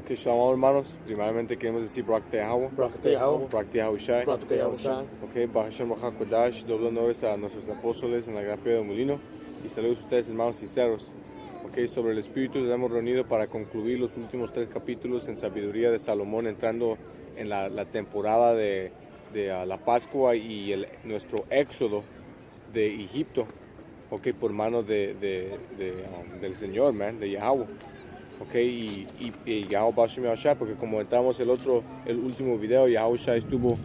Que shalom, hermanos. Primeramente queremos decir Barak Tehawa. Barak Tehawa. Barak Tehahushai. Barak Tehahushai. Ok, Baruch Hashem Baruch HaKodash. Doble honores a nuestros apóstoles en la Gran Piedra del Molino. Y saludos a ustedes, hermanos sinceros. Ok, sobre el Espíritu nos hemos reunido para concluir los últimos 3 capítulos en Sabiduría de Salomón, entrando en la temporada de la Pascua y nuestro éxodo de Egipto. Ok, por manos del Señor, de Yahweh. Okay, y Yahweh Bashem Yahshai, porque como entramos el último video, Yahweh Shai estuvo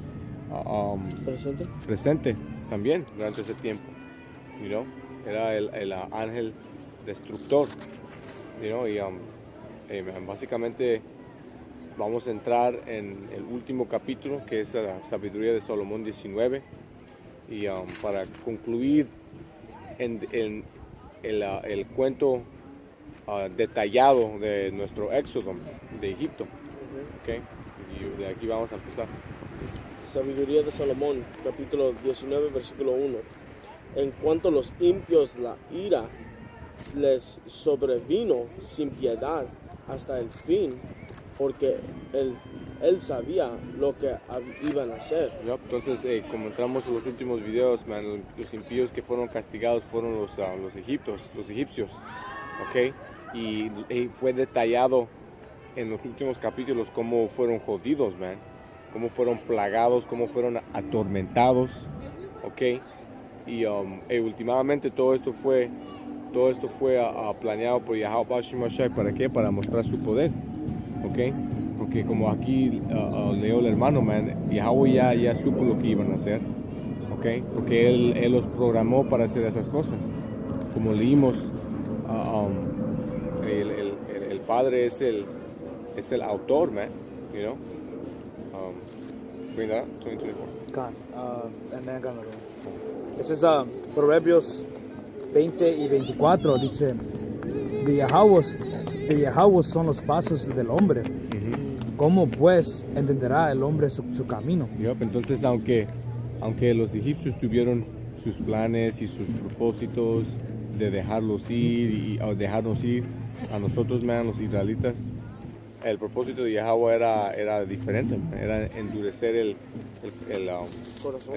presente también durante ese tiempo, you know? Era el ángel destructor, you know? Y básicamente vamos a entrar en el último capítulo, que es la Sabiduría de Salomón 19, y para concluir en el cuento detallado de nuestro éxodo de Egipto. Okay. Y de aquí vamos a empezar. Sabiduría de Salomón, capítulo 19, versículo 1. En cuanto a los impios, la ira les sobrevino sin piedad hasta el fin, porque él sabía lo que iban a hacer. Entonces, como entramos en los últimos videos, los impíos que fueron castigados fueron los egipcios. Okay. Y fue detallado en los últimos capítulos cómo fueron jodidos, cómo fueron plagados, cómo fueron atormentados, ¿ok? Y últimamente todo esto fue planeado por Yahweh Bashem Yahshai. ¿Para qué? Para mostrar su poder, ¿ok? Porque como aquí leo el hermano, Yahweh ya supo lo que iban a hacer, ¿ok? Porque él los programó para hacer esas cosas. Como leímos, el padre es el autor, you know. Bring that up, 2024. Ese es Proverbios 20 y 24, dice, de Yahweh son los pasos del hombre. ¿Cómo pues entenderá el hombre su camino? Entonces, aunque los egipcios tuvieron sus planes y sus propósitos de dejarnos ir a nosotros, los israelitas, el propósito de Yahweh era diferente, era endurecer el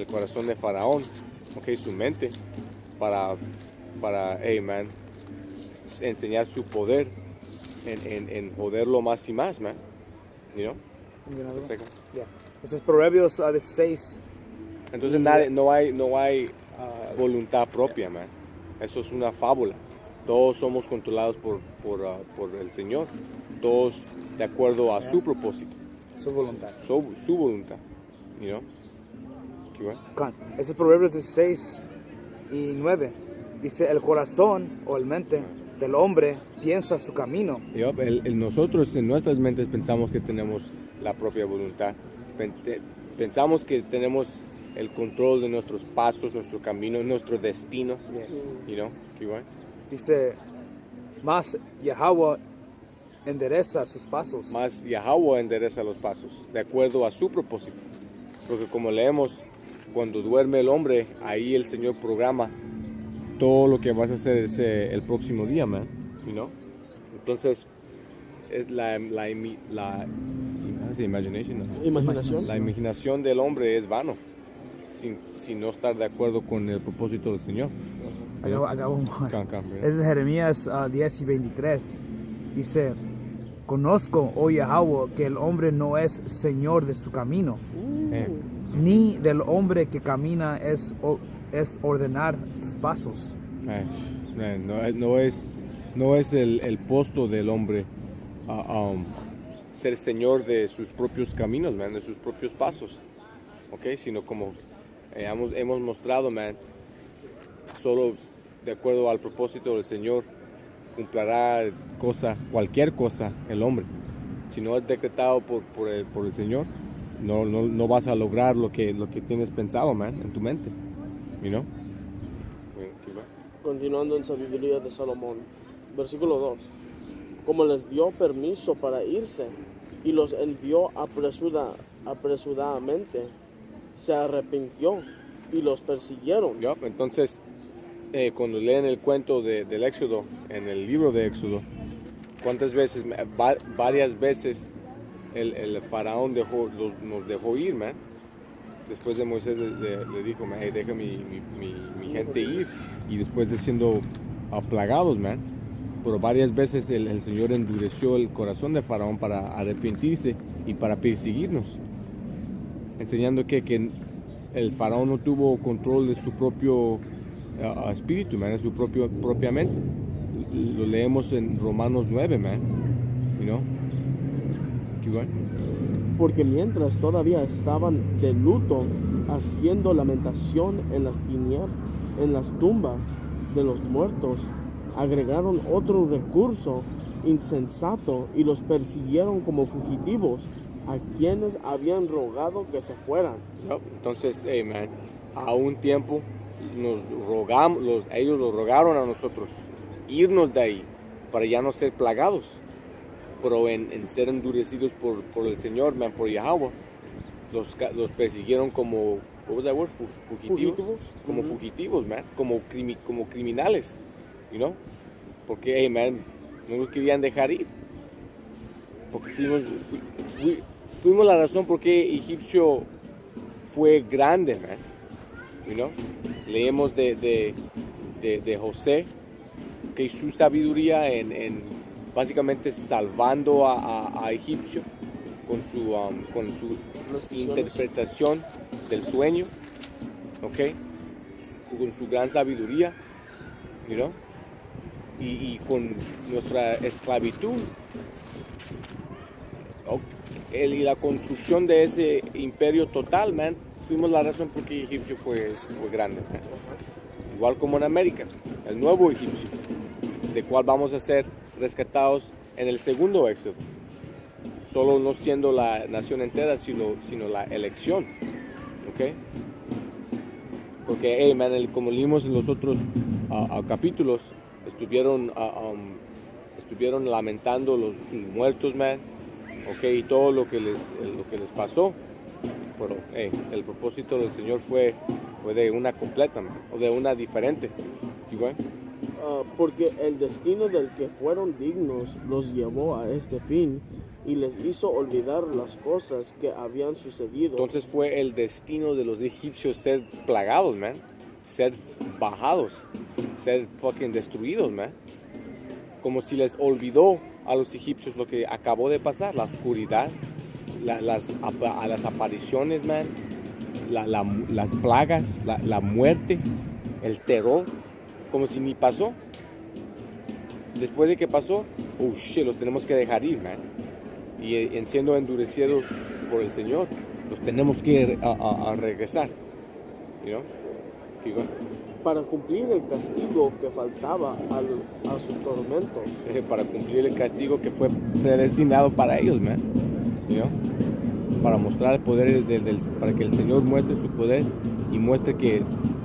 corazón de Faraón, okay, su mente, para enseñar su poder en joderlo más y más, you know? Yeah. Ese es Proverbios 16. Entonces no hay voluntad propia, Eso es una fábula. Todos somos controlados por el Señor, todos de acuerdo a su propósito, su voluntad. Su voluntad, you know? Ese es Proverbios 16 y 9. Dice, el corazón o el mente del hombre piensa su camino. Nosotros en nuestras mentes pensamos que tenemos la propia voluntad. Pensamos que tenemos el control de nuestros pasos, nuestro camino, nuestro destino. You know? Dice, más Yahweh endereza sus pasos. Más Yahweh endereza los pasos, de acuerdo a su propósito. Porque como leemos, cuando duerme el hombre, ahí el Señor programa todo lo que vas a hacer el próximo día, you know? Entonces, es la imaginación del hombre es vano, sin no estar de acuerdo con el propósito del Señor. Ese es Jeremías 10 y 23. Dice, conozco, oh Yahweh, que el hombre no es señor de su camino, ni del hombre que camina es ordenar sus pasos. No es el posto del hombre ser señor de sus propios caminos, de sus propios pasos, okay? Sino como hemos mostrado, solo de acuerdo al propósito del Señor cumplirá cualquier cosa el hombre. Si no es decretado por el Señor, no vas a lograr lo que tienes pensado, en tu mente, you know? Continuando en Sabiduría de Salomón, versículo 2. Como les dio permiso para irse y los envió apresuradamente, se arrepintió y los persiguieron. Entonces, cuando leen el cuento del Éxodo, en el libro de Éxodo, varias veces el faraón nos dejó ir, man. Después de Moisés le dijo, man, hey, deja mi gente ir. Y después de siendo aplagados, man, por varias veces el Señor endureció el corazón de faraón para arrepentirse y para perseguirnos, enseñando que el faraón no tuvo control de su propio espíritu, man, de su propia mente. Lo leemos en Romanos 9, man, you know. Porque mientras todavía estaban de luto, haciendo lamentación en las tumbas de los muertos, agregaron otro recurso insensato y los persiguieron como fugitivos, a quienes habían rogado que se fueran. Entonces, hey, man, a un tiempo ellos nos rogaron a nosotros irnos de ahí para ya no ser plagados, pero en ser endurecidos por el Señor, man, por Yahweh, los persiguieron como, what was that word? Fugitivos. Como fugitivos, man, como criminales, you know, porque, hey, man, no nos querían dejar ir, porque fuimos la razón por qué Egipcio fue grande, man, you know. Leemos de José, que su sabiduría en básicamente salvando a Egipcio con su interpretación del sueño, okay, con su gran sabiduría, you know, y con nuestra esclavitud, y la construcción de ese imperio total, man, fuimos la razón por qué Egipcio fue grande, man. Igual como en América, el nuevo Egipcio, de cual vamos a ser rescatados en el segundo éxodo, solo no siendo la nación entera, sino la elección, ¿ok? Porque, hey, man, como leímos en los otros capítulos, estuvieron lamentando sus muertos, man, ¿ok? Y todo lo que les pasó, pero, hey, el propósito del Señor fue de una completa, man, o de una diferente, igual. Porque el destino del que fueron dignos los llevó a este fin y les hizo olvidar las cosas que habían sucedido. Entonces fue el destino de los egipcios ser plagados, man, ser bajados, ser fucking destruidos, man. Como si les olvidó a los egipcios lo que acabó de pasar, la oscuridad, las apariciones, man, las plagas, la muerte, el terror, como si ni pasó. Después de que pasó, oh shit, los tenemos que dejar ir, man. Y en siendo endurecidos por el Señor, los tenemos que regresar, you know? Para cumplir el castigo que faltaba a sus tormentos. Para cumplir el castigo que fue predestinado para ellos, man, you know? Para mostrar el poder para que el Señor muestre su poder y muestre que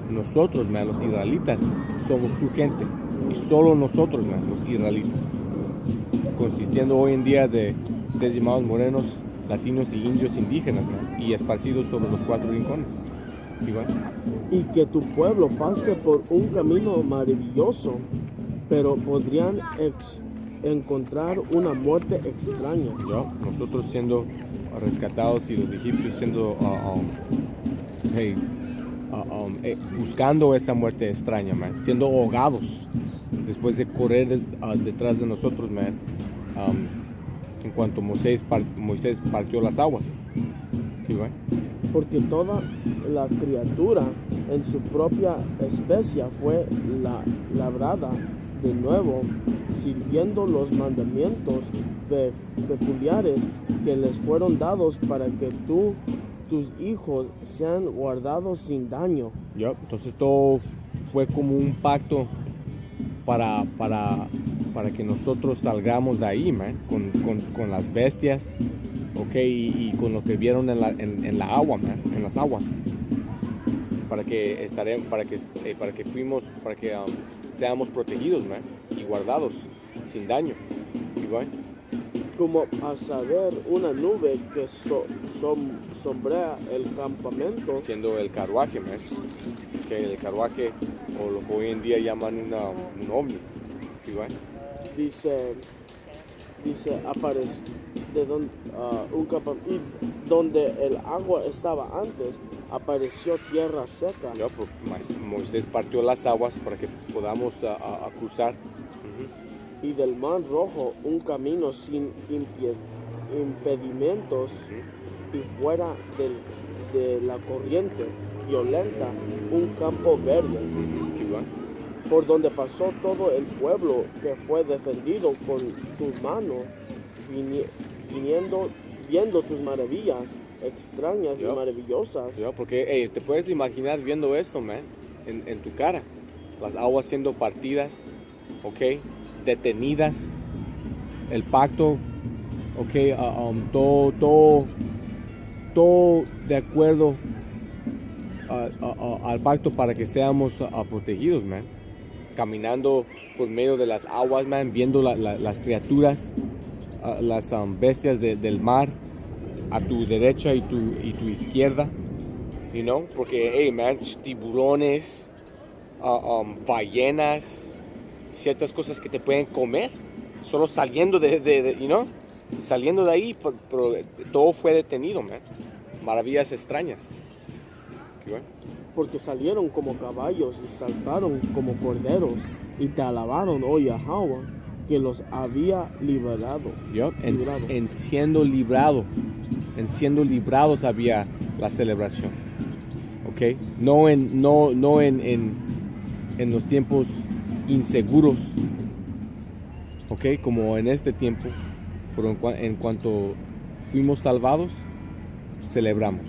nosotros, man, los israelitas, somos su gente. Y solo nosotros, man, los israelitas. Consistiendo hoy en día de ustedes llamados morenos, latinos y indios indígenas, man, y esparcidos sobre los 4 rincones. Igual. Y que tu pueblo pase por un camino maravilloso, pero podrían encontrar una muerte extraña. Nosotros siendo rescatados y los egipcios siendo buscando esa muerte extraña, man, siendo ahogados después de correr detrás de nosotros, man, en cuanto Moisés partió las aguas. Igual. Porque toda la criatura en su propia especie fue labrada de nuevo, sirviendo los mandamientos peculiares que les fueron dados para que tus hijos sean guardados sin daño. Entonces todo fue como un pacto para que nosotros salgamos de ahí, man, con las bestias, okay, y con lo que vieron en la agua, man, en las aguas, para que seamos protegidos, man, y guardados sin daño, igual. Como a saber una nube que sombrea el campamento, siendo el carruaje, man, que el carruaje, o lo que hoy en día llaman un ovni, igual. Dice y donde el agua estaba antes, apareció tierra seca. Yup, Moisés partió las aguas para que podamos a cruzar. Y del mar rojo un camino sin impedimentos, y fuera de la corriente violenta un campo verde, por donde pasó todo el pueblo, que fue defendido con tu mano, viendo tus maravillas extrañas y maravillosas. Porque te puedes imaginar viendo esto, man, en tu cara. Las aguas siendo partidas, ok, detenidas, el pacto, ok, todo de acuerdo al pacto para que seamos protegidos, man. Caminando por medio de las aguas, man, viendo las criaturas, las bestias del mar a tu derecha y tu izquierda, you know, porque, hey, man, tiburones, ballenas, ciertas cosas que te pueden comer, solo saliendo you know, saliendo de ahí, pero todo fue detenido, man. Maravillas extrañas. Porque salieron como caballos y saltaron como corderos, y te alabaron, oh Yahweh, que los había liberado. En siendo librados había la celebración, ¿ok? No en los tiempos inseguros, ¿ok? Como en este tiempo, pero en cuanto fuimos salvados, celebramos,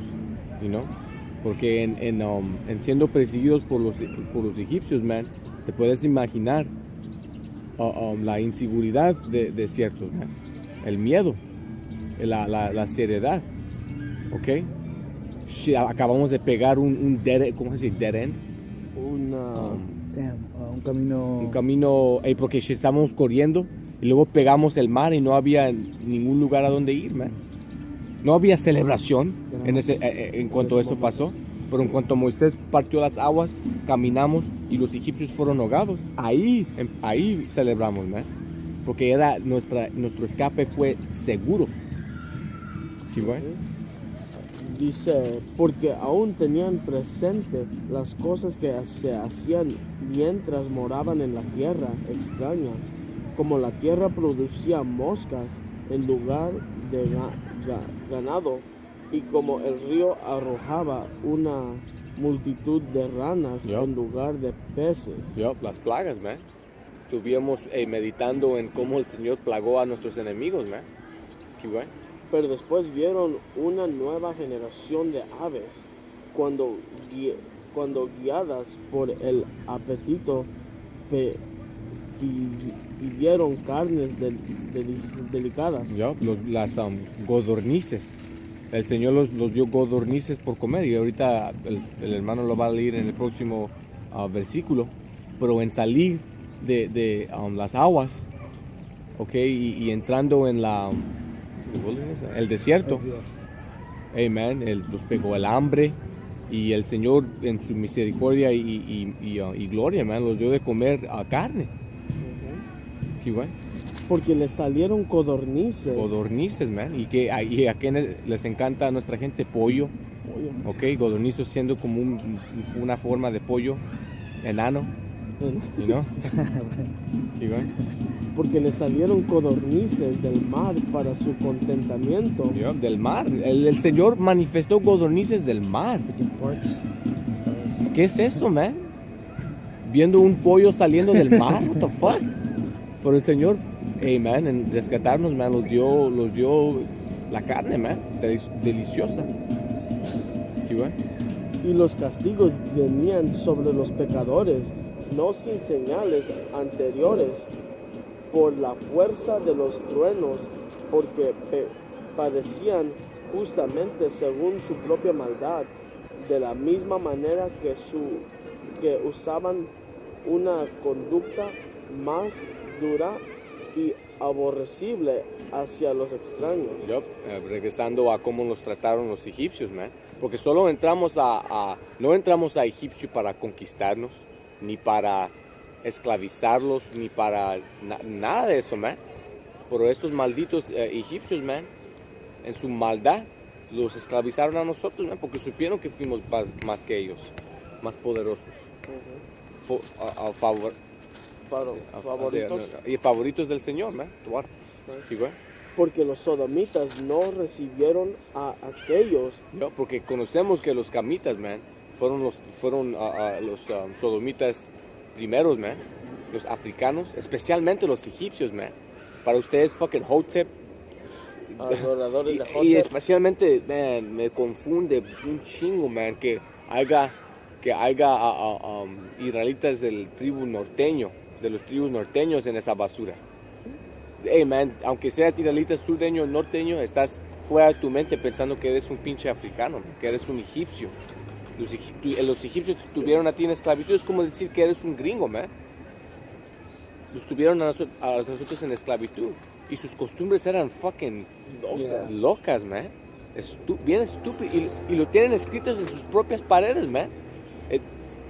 you know? Porque en siendo perseguidos por los egipcios, man, te puedes imaginar la inseguridad de ciertos, man. El miedo, la seriedad, ¿ok? Acabamos de pegar un dead, ¿cómo se dice? Dead end. Un camino, porque estábamos corriendo y luego pegamos el mar y no había ningún lugar a donde ir, man. No había celebración en cuanto eso pasó, pero en cuanto Moisés partió las aguas, caminamos y los egipcios fueron ahogados. Ahí celebramos, man, porque era nuestro escape fue seguro. ¿Sí, bueno? Dice, porque aún tenían presente las cosas que se hacían mientras moraban en la tierra extraña, como la tierra producía moscas en lugar de ganado, y como el río arrojaba una multitud de ranas en lugar de peces. Las plagas, man. Estuvimos meditando en cómo el Señor plagó a nuestros enemigos, man. Pero después vieron una nueva generación de aves, cuando guiadas por el apetito pidieron carnes delicadas. Las codornices. El Señor los dio codornices por comer, y ahorita el hermano lo va a leer en el próximo versículo. Pero en salir de las aguas, ok, y entrando en el desierto, amen, los pegó el hambre, y el Señor en su misericordia y gloria, man, los dio de comer carne. ¿Qué guay? Porque les salieron codornices. Codornices, man. Y a quienes les encanta a nuestra gente pollo. Ok, codornices siendo como una forma de pollo enano. ¿Y no? Porque les salieron codornices del mar para su contentamiento. Del mar. El Señor manifestó codornices del mar. ¿Qué es eso, man? Viendo un pollo saliendo del mar. What the fuck? Pero el Señor, man, en rescatarnos, man, los dio la carne, man, deliciosa. Y los castigos venían sobre los pecadores, no sin señales anteriores, por la fuerza de los truenos, porque padecían justamente según su propia maldad, de la misma manera que usaban una conducta más dura y aborrecible hacia los extraños. Regresando a cómo nos trataron los egipcios, man. Porque solo no entramos a Egipcio para conquistarnos, ni para esclavizarlos, ni para nada de eso, man. Pero estos malditos egipcios, man, en su maldad, los esclavizaron a nosotros, man, porque supieron que fuimos más que ellos, más poderosos. Favoritos. Y favoritos del Señor, man. Igual. Porque los sodomitas no recibieron a aquellos. No, porque conocemos que los camitas, man, fueron los sodomitas primeros, man. Los africanos, especialmente los egipcios, man. Para ustedes, fucking Hotep. Adoradores de Hotep. Y especialmente, man, me confunde un chingo, man, que haya israelitas de los tribus norteños en esa basura. Hey, man, aunque seas israelita surdeño o norteño, estás fuera de tu mente pensando que eres un pinche africano, man, que eres un egipcio. Los egipcios te tuvieron a ti en esclavitud, es como decir que eres un gringo, man. Los tuvieron a nosotros en esclavitud. Y sus costumbres eran fucking locas, man. Bien estúpido. Y lo tienen escritos en sus propias paredes, man.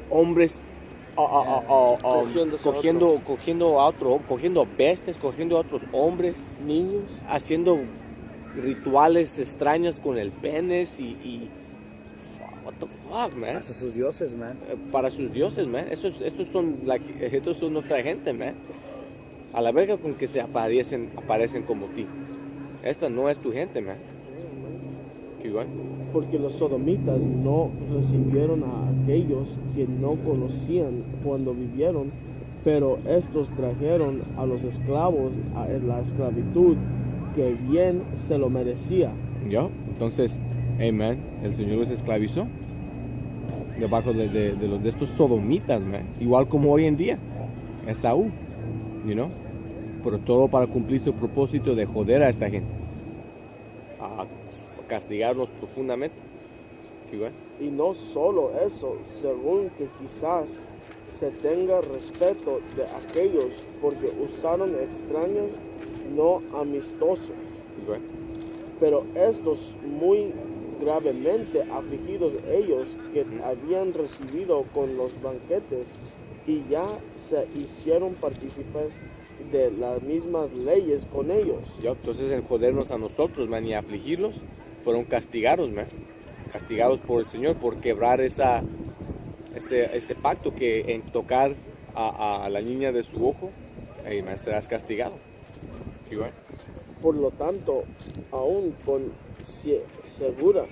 Hombres cogiendo bestias, cogiendo a otros hombres. Niños. Haciendo rituales extraños con el penes y what the fuck, man. Hasta sus dioses, man. Para sus dioses, man. Estos son otra gente, man. A la verga con que aparecen como ti. Esta no es tu gente, man. Igual. Porque los sodomitas no recibieron a aquellos que no conocían cuando vivieron, pero estos trajeron a los esclavos a la esclavitud que bien se lo merecía. ¿Ya? Entonces, hey, man, el Señor los esclavizó debajo de estos sodomitas, man. Igual como hoy en día, Esaú, you know? Pero todo para cumplir su propósito de joder a esta gente. A castigarlos profundamente. Igual. Y no solo eso, según que quizás se tenga respeto de aquellos porque usaron extraños no amistosos. Igual. Pero estos muy gravemente afligidos ellos que habían recibido con los banquetes y ya se hicieron partícipes de las mismas leyes con ellos. Ya, entonces en jodernos a nosotros, man, y afligirlos, fueron castigados, man. Castigados por el Señor por quebrar ese pacto que en tocar a la niña de su ojo, ahí, man, serás castigado. Igual. Por lo tanto, aún con segura,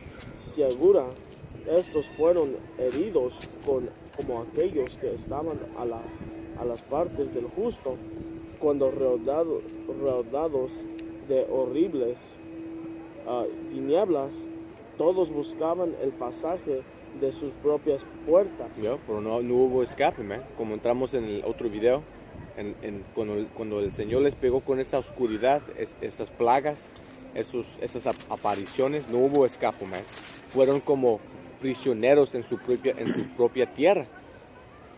estos fueron heridos como aquellos que estaban a las partes del justo, cuando rodeados de horribles tinieblas, todos buscaban el pasaje de sus propias puertas. Yeah, pero no hubo escape, man. Como entramos en el otro video, cuando el Señor les pegó con esa oscuridad, esas plagas, esas apariciones, no hubo escape, man. Fueron como prisioneros en su propia tierra.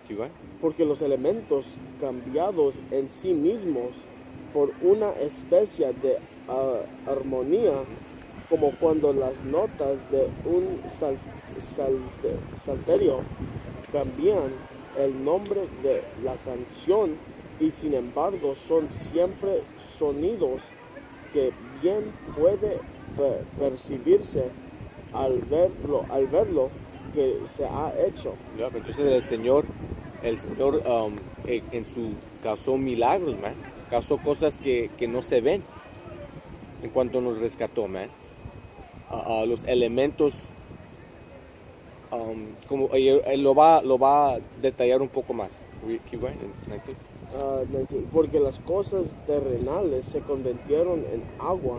¿Igual? Porque los elementos cambiados en sí mismos por una especie de armonía, como cuando las notas de un salterio cambian el nombre de la canción y sin embargo son siempre sonidos que bien puede percibirse al verlo que se ha hecho. Yeah, entonces el Señor en su causó milagros, man. Causó cosas que no se ven en cuanto nos rescató, man. Los elementos, como él lo va a detallar un poco más. Keep going, 19. Porque las cosas terrenales se convirtieron en agua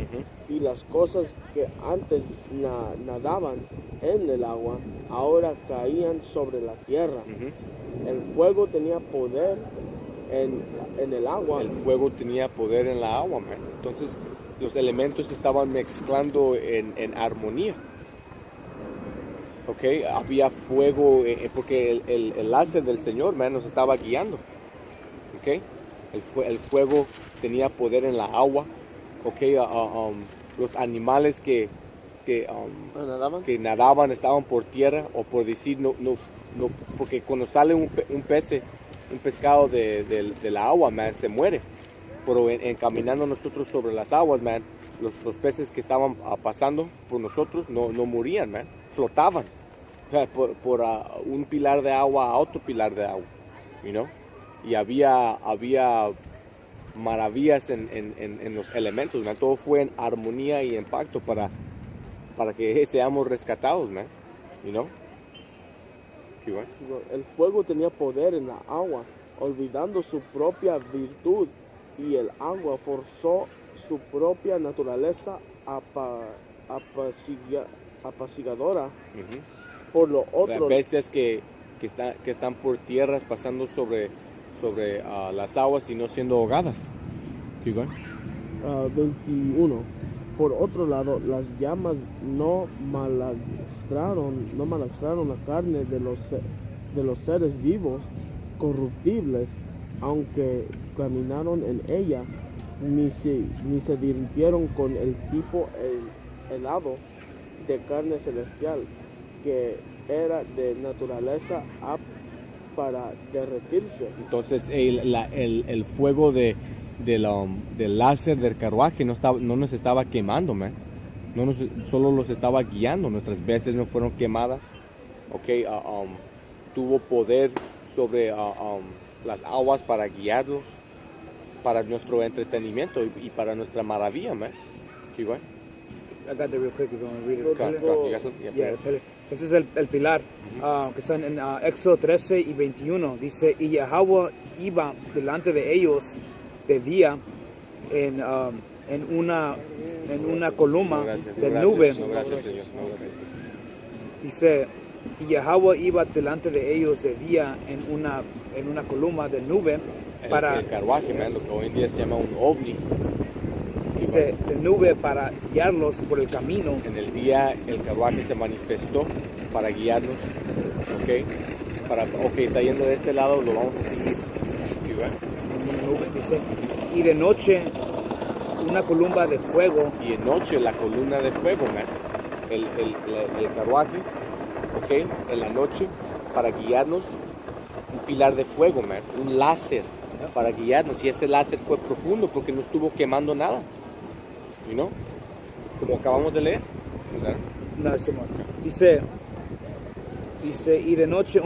y las cosas que antes nadaban en el agua ahora caían sobre la tierra. El fuego tenía poder en el agua. El fuego tenía poder en la agua, man. Entonces los elementos estaban mezclando en armonía. Okay, había fuego porque el láser del Señor, man, nos estaba guiando. Okay, el fuego tenía poder en la agua. Okay, los animales que nadaban estaban por tierra, o por decir no, porque cuando sale un pescado de la agua, man, se muere pero en caminando nosotros sobre las aguas, man, los peces que estaban pasando por nosotros no morían, man, flotaban, o sea, por un pilar de agua a otro pilar de agua, you know? Y había maravillas en los elementos, man. Todo fue en armonía y en pacto para que seamos rescatados, man, you know? ¿Qué va? El fuego tenía poder en la agua, olvidando su propia virtud, y el agua forzó su propia naturaleza apaciguadora. Por lo otro, Las bestias que están por tierras pasando sobre las aguas y no siendo ahogadas. ¿Qué va? 21. Por otro lado, las llamas no malastraron la carne de los seres vivos corruptibles, aunque caminaron en ella, ni se divirtieron con el tipo helado de carne celestial, que era de naturaleza apta para derretirse. Entonces el fuego del láser del carruaje no nos estaba quemando, man. Solo los estaba guiando. Nuestras bestias no fueron quemadas. Okay, tuvo poder sobre las aguas para guiarlos, para nuestro entretenimiento y para nuestra maravilla, man. Keep going. I got that real quick if you want to read it. Go on. You got something? Yeah, Yeah, el- ese es el pilar que está en Éxodo 13 y 21. Dice, y Yahweh iba delante de ellos de día en una columna No, gracias. de No, nube. gracias. No, gracias, Señor. No, gracias. Dice, y Yahweh iba delante de ellos de día en una columna de nube para, El carruaje, man, lo que hoy en día se llama un ovni. dice, de nube para guiarlos por el camino. En el día el carruaje se manifestó para guiarnos, ok, está yendo de este lado, lo vamos a seguir. ¿Sí, va? Nube, dice, y de noche una columna de fuego. Y en noche la columna de fuego, man, el carruaje, ok, en la noche para guiarnos, un pilar de fuego, man, un láser para guiarnos, y ese láser fue profundo porque no estuvo quemando nada, you know? Como acabamos de leer. ¿Verdad? No, este no. Dice, y de noche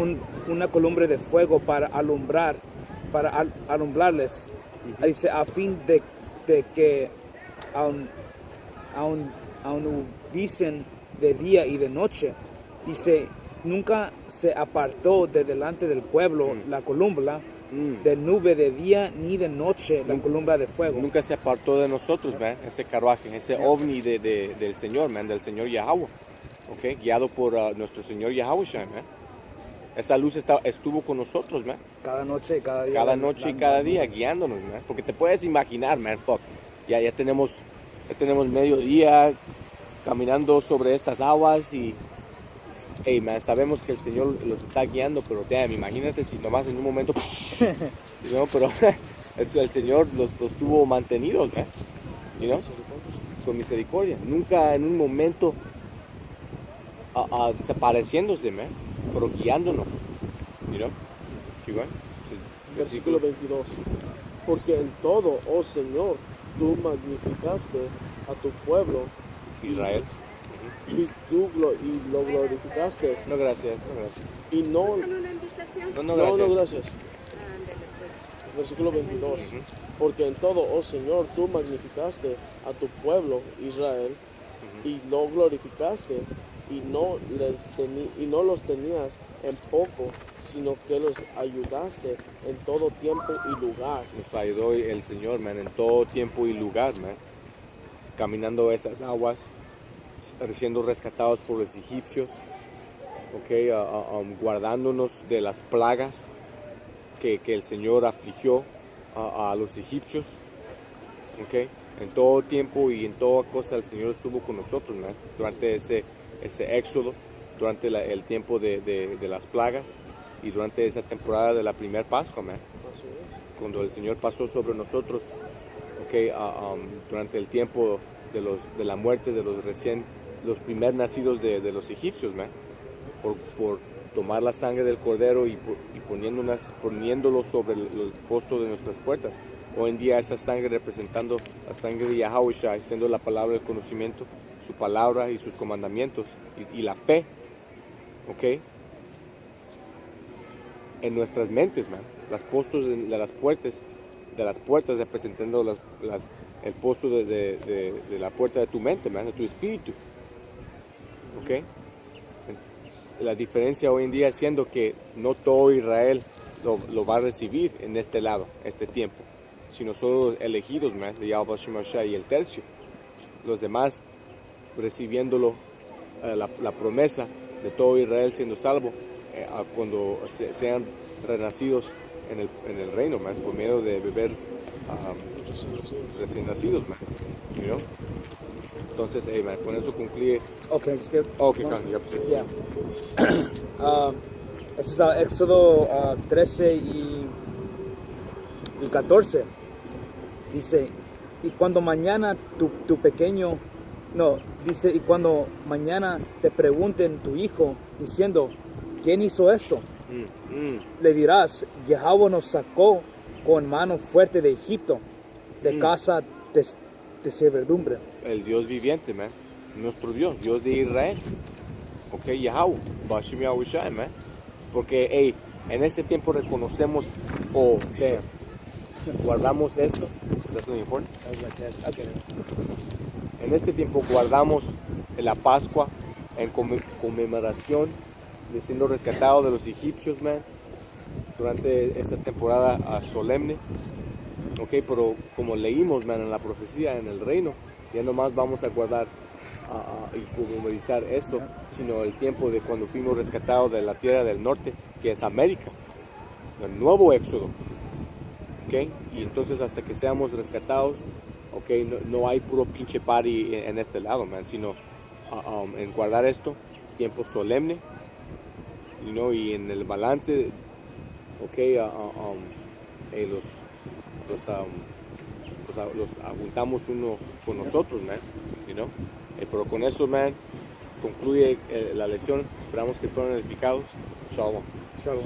una columna de fuego para alumbrarles. Dice, a fin de que aun hubiesen de día y de noche. Dice, nunca se apartó de delante del pueblo la columna de nube de día ni de noche, la columna de fuego. Nunca se apartó de nosotros, man, ese carruaje, ese ovni del Señor, man, del Señor Yahweh, okay, guiado por nuestro Señor Yahweh, man. Esa luz estuvo con nosotros, man. Cada noche y cada día. Cada noche y cada día guiándonos, man. Porque te puedes imaginar, man, fuck. Ya tenemos mediodía caminando sobre estas aguas y hey, man, sabemos que el Señor los está guiando, pero damn, imagínate si nomás en un momento no, pero el Señor los tuvo mantenidos, man, you know, con misericordia, nunca en un momento desapareciéndose, man, pero guiándonos, you know. Igual. Versículo 22. Porque en todo, oh Señor, tú magnificaste a tu pueblo Israel. y lo glorificaste. No, gracias, no, gracias. Y no, ¿Buscan una invitación? No, no, gracias. gracias. Ándale, pues. Versículo 22. Porque en todo, oh Señor, tú magnificaste a tu pueblo Israel y lo glorificaste y no los tenías en poco, sino que los ayudaste en todo tiempo y lugar. Nos ayudó el Señor, man, en todo tiempo y lugar, man. Caminando esas aguas, siendo rescatados por los egipcios, okay, guardándonos de las plagas que el Señor afligió a los egipcios, okay. En todo tiempo y en toda cosa el Señor estuvo con nosotros, man, durante ese éxodo, durante el tiempo de las plagas y durante esa temporada de la primera Pascua, man, cuando el Señor pasó sobre nosotros, okay, durante el tiempo de la muerte de los primer nacidos de los egipcios, man, por tomar la sangre del cordero y poniéndolo sobre los postos de nuestras puertas. Hoy en día esa sangre representando la sangre de Yahweh Shai, siendo la palabra del conocimiento, su palabra y sus comandamientos y la fe, ¿ok? En nuestras mentes, man. Las postos de las puertas representando el posto de la puerta de tu mente, man, de tu espíritu, ¿ok? La diferencia hoy en día siendo que no todo Israel lo va a recibir en este lado, este tiempo, sino solo los elegidos, man, de Yahweh Shai y el tercio. Los demás recibiéndolo, la promesa de todo Israel siendo salvo cuando sean renacidos en el reino, man, por medio de beber recién nacidos, man, you know? Entonces, man, con eso concluye. Okay, skip. Okay, yep. Yeah. Ese es Éxodo 13 y 14. Dice, y cuando mañana tu pequeño, no, dice, y cuando mañana te pregunten tu hijo, diciendo, ¿quién hizo esto? Le dirás, Yahweh nos sacó con mano fuerte de Egipto, de casa de servidumbre. El Dios viviente, man, nuestro Dios de Israel, ok, Yahweh, Bashim Yahweh Shai, man, porque, hey, en este tiempo reconocemos guardamos esto. ¿Estás muy importante? En este tiempo guardamos la Pascua en conmemoración de siendo rescatado de los egipcios, man, durante esta temporada solemne. Ok, pero como leímos, man, en la profecía, en el reino, ya nomás vamos a guardar y conmemorizar eso, sino el tiempo de cuando fuimos rescatados de la tierra del norte, que es América, el nuevo éxodo. Okay, y entonces hasta que seamos rescatados, okay, no hay puro pinche party en este lado, man, sino en guardar esto, tiempo solemne, you know, y en el balance, okay, los juntamos uno con nosotros, man, you know, pero con eso, man, concluye la lección. Esperamos que fueron edificados. Shalom. Shalom.